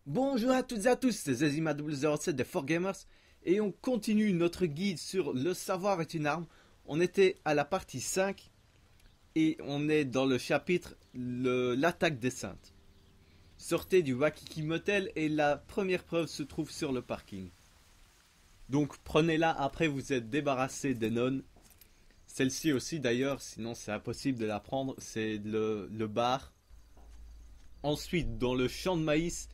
Bonjour à toutes et à tous, c'est Zezima007 des 4Gamers et on continue notre guide sur le savoir est une arme. On était à la partie 5 et on est dans le chapitre l'attaque des saintes. Sortez du Waikiki Motel et la première preuve se trouve sur le parking. Donc prenez-la, après vous êtes débarrassé des nonnes. Celle-ci aussi d'ailleurs, sinon c'est impossible de la prendre, c'est le bar. Ensuite dans le champ de maïs,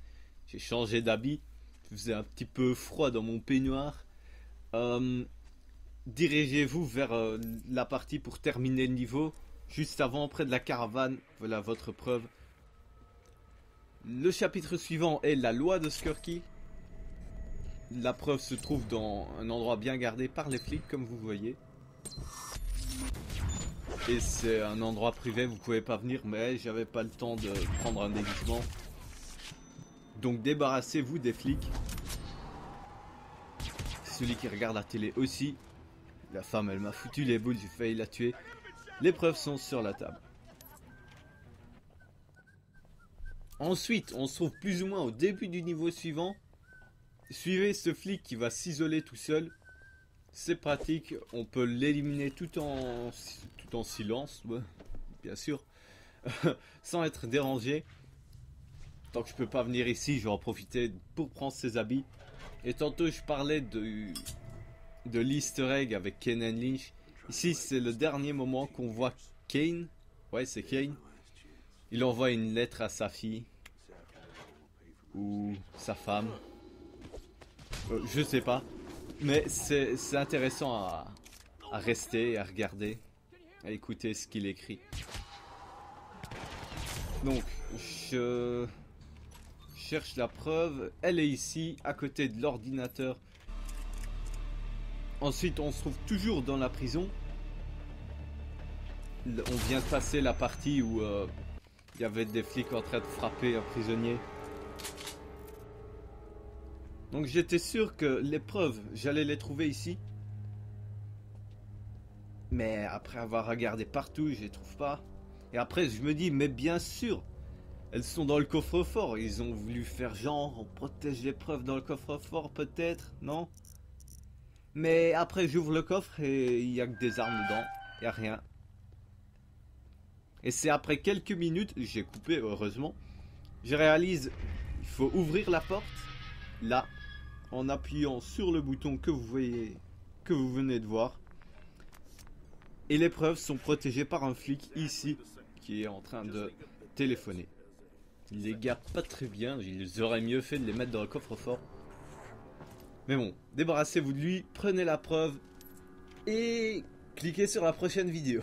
j'ai changé d'habit, il faisait un petit peu froid dans mon peignoir. Dirigez-vous vers la partie pour terminer le niveau, juste avant, près de la caravane, voilà votre preuve. Le chapitre suivant est la loi de Skirky. La preuve se trouve dans un endroit bien gardé par les flics, comme vous voyez. Et c'est un endroit privé, vous pouvez pas venir, mais j'avais pas le temps de prendre un déguisement. Donc débarrassez-vous des flics. Celui qui regarde la télé aussi. La femme, elle m'a foutu les boules, j'ai failli la tuer. Les preuves sont sur la table. Ensuite, on se trouve plus ou moins au début du niveau suivant. Suivez ce flic qui va s'isoler tout seul. C'est pratique, on peut l'éliminer tout en silence, ouais, bien sûr, sans être dérangé. Tant que je peux pas venir ici, je vais en profiter pour prendre ses habits. Et tantôt je parlais de l'easter egg avec Kane and Lynch. Ici c'est le dernier moment qu'on voit Kane. Ouais, c'est Kane. Il envoie une lettre à sa fille. Ou sa femme. Je sais pas. Mais c'est intéressant à rester, à regarder, à écouter ce qu'il écrit. Donc, je cherche la preuve. Elle est ici, à côté de l'ordinateur. Ensuite, on se trouve toujours dans la prison. On vient de passer la partie où il y avait des flics en train de frapper un prisonnier. Donc j'étais sûr que les preuves, j'allais les trouver ici. Mais après avoir regardé partout, je les trouve pas. Et après je me dis, mais bien sûr, elles sont dans le coffre-fort. Ils ont voulu faire genre, on protège les preuves dans le coffre-fort peut-être, non? Mais après j'ouvre le coffre et il n'y a que des armes dedans, il n'y a rien. Et c'est après quelques minutes, j'ai coupé heureusement, je réalise, il faut ouvrir la porte, là, en appuyant sur le bouton que vous voyez, que vous venez de voir. Et les preuves sont protégées par un flic ici qui est en train de téléphoner. Les gars, pas très bien, ils auraient mieux fait de les mettre dans le coffre-fort. Mais bon, débarrassez-vous de lui, prenez la preuve et cliquez sur la prochaine vidéo.